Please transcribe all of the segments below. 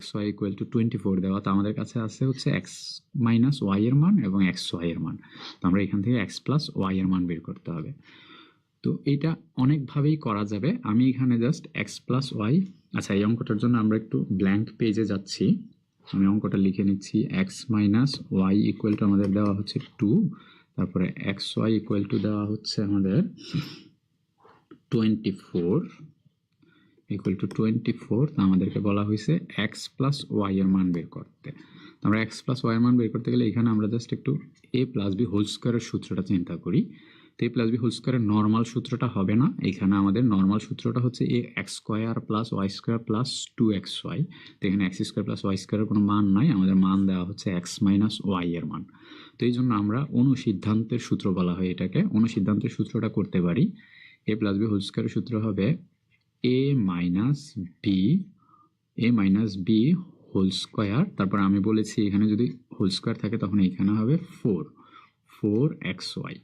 X Y equal two 24 দেওয়া, তো আমাদের কাছে আছে হচ্ছে এক্স মাইনাস ওয়াই এর মান এবং এক্স ওয়াই এর মান। তো আমরা এখান থেকে এক্স প্লাস ওয়াই এর মান বের করতে হবে। তো এটা অনেকভাবেই করা যাবে, আমি এখানে জাস্ট এক্স প্লাস ওয়াই, আচ্ছা এই অঙ্কটার জন্য আমরা একটু ব্ল্যাঙ্ক পেজে যাচ্ছি, আমি অঙ্কটা লিখে নিচ্ছি। X minus Y equal to আমাদের দেওয়া হচ্ছে 2, তারপরে এক্স ওয়াই ইকুয়াল টু দেওয়া হচ্ছে আমাদের 24 ইকুয়াল টু 24, আমাদেরকে বলা হয়েছে এক্স প্লাস ওয়াই এর মান বের করতে। আমরা এক্স প্লাস ওয়াই এর মান বের করতে গেলে এখানে আমরা জাস্ট একটু এ প্লাস বি হোল স্কোয়ারের সূত্রটা চিন্তা করি। তো এ প্লাস বি হোল স্কোয়ারের নর্মাল সূত্রটা হবে না, এখানে আমাদের নর্মাল সূত্রটা হচ্ছে এ x square plus y square plus 2xy। তো এখানে এক্স স্কোয়ার প্লাস ওয়াই স্কোয়ারের কোনো মান নাই, আমাদের মান দেওয়া হচ্ছে এক্স মাইনাস ওয়াই এর মান। তো এই জন্য আমরা অনুসিদ্ধান্তের সূত্র বলা হয় এটাকে, অনুসিদ্ধান্তের সূত্রটা করতে পারি। এ প্লাস বি হোল স্কোয়ারের সূত্র হবে এ মাইনাস বি হোল স্কোয়ার, তারপর আমি বলেছি এখানে যদি হোল স্কোয়ার থাকে তখন এখানে হবে 4xy।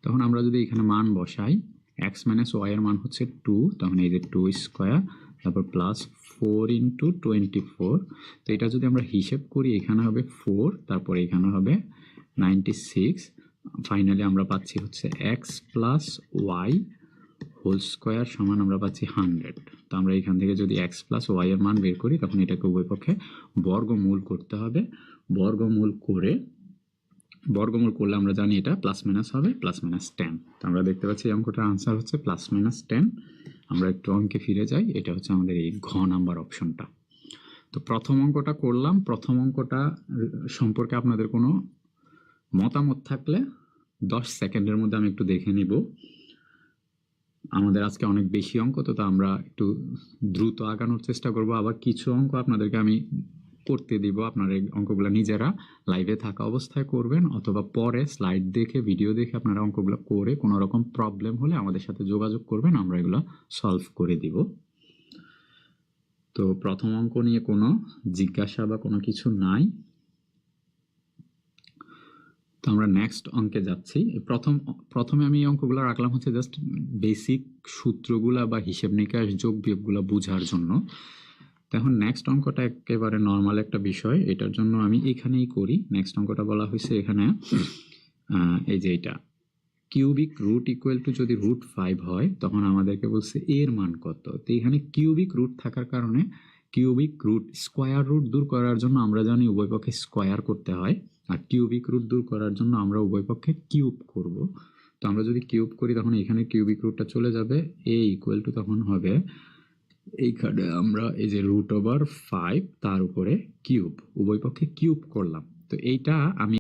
তখন আমরা যদি এখানে মান বসাই, এক্স মাইনাস ওয়াই এর মান হচ্ছে 2, তখন এই যে 2 স্কোয়ার তারপর প্লাস 4 ইন্টু 24। তো এটা যদি আমরা হিসেব করি এখানে হবে 4, তারপর এখানে হবে 96, ফাইনালি আমরা পাচ্ছি হচ্ছে X plus Y whole square সমান আমরা পাচ্ছি 100। তো আমরা এখান থেকে যদি এক্স প্লাস ওয়াই এর মান বের করি তখন এটাকে উভয় পক্ষে বর্গমূল করতে হবে। বর্গমূল করলে আমরা জানি এটা প্লাস মাইনাস হবে, প্লাস মাইনাস 10। তো আমরা দেখতে পাচ্ছি এই অঙ্কটার আনসার হচ্ছে প্লাস মাইনাস 10। আমরা একটু অঙ্কে ফিরে যাই, এটা হচ্ছে আমাদের এই ঘ নাম্বার অপশনটা। তো প্রথম অঙ্কটা করলাম, প্রথম অঙ্কটা সম্পর্কে আপনাদের কোনো মতামত থাকলে 10 সেকেন্ডের মধ্যে আমি একটু দেখে নিব। আমাদের আজকে অনেক বেশি অঙ্ক, তো আমরা একটু দ্রুত আগানোর চেষ্টা করব। আবার কিছু অঙ্ক আপনাদেরকে আমি করতে দিব, আপনারা এই অঙ্কগুলো নিজেরা লাইভে থাকা অবস্থায় করবেন অথবা পরে স্লাইড দেখে ভিডিও দেখে আপনারা অঙ্কগুলো করে কোনো রকম প্রবলেম হলে আমাদের সাথে যোগাযোগ করবেন, আমরা এগুলো সলভ করে দিব। তো প্রথম অঙ্ক নিয়ে কোনো জিজ্ঞাসা বা কোনো কিছু নাই, তো আমরা নেক্সট অঙ্কে যাচ্ছি। প্রথমে আমি এই অঙ্কগুলো রাখলাম হচ্ছে জাস্ট বেসিক সূত্রগুলা বা হিসেব নিকাশ যোগ বিয়োগগুলো বোঝার জন্য। তো এখন নেক্সট অঙ্কটা একেবারে নর্মাল একটা বিষয়, এটার জন্য আমি এখানেই করি। নেক্সট অঙ্কটা বলা হয়েছে এখানে এই যে এটা কিউবিক রুট ইকুয়াল টু যদি √5 হয় তখন আমাদেরকে বলছে এর মান কত। তো এখানে কিউবিক রুট থাকার কারণে কিউবিক রুট স্কোয়ার রুট দূর করার জন্য আমরা জানি উভয় পক্ষে স্কোয়ার করতে হয়, আর কিউবিক রুট দূর করার জন্য আমরা উভয় পক্ষে কিউব করব। তো আমরা যদি কিউব করি তখন এখানে কিউবিক রুটটা চলে যাবে, এ ইকুয়াল টু তখন হবে এইখানে আমরা এই যে √5 তার উপরে কিউব, উভয় পক্ষে কিউব করলাম। তো এইটা আমি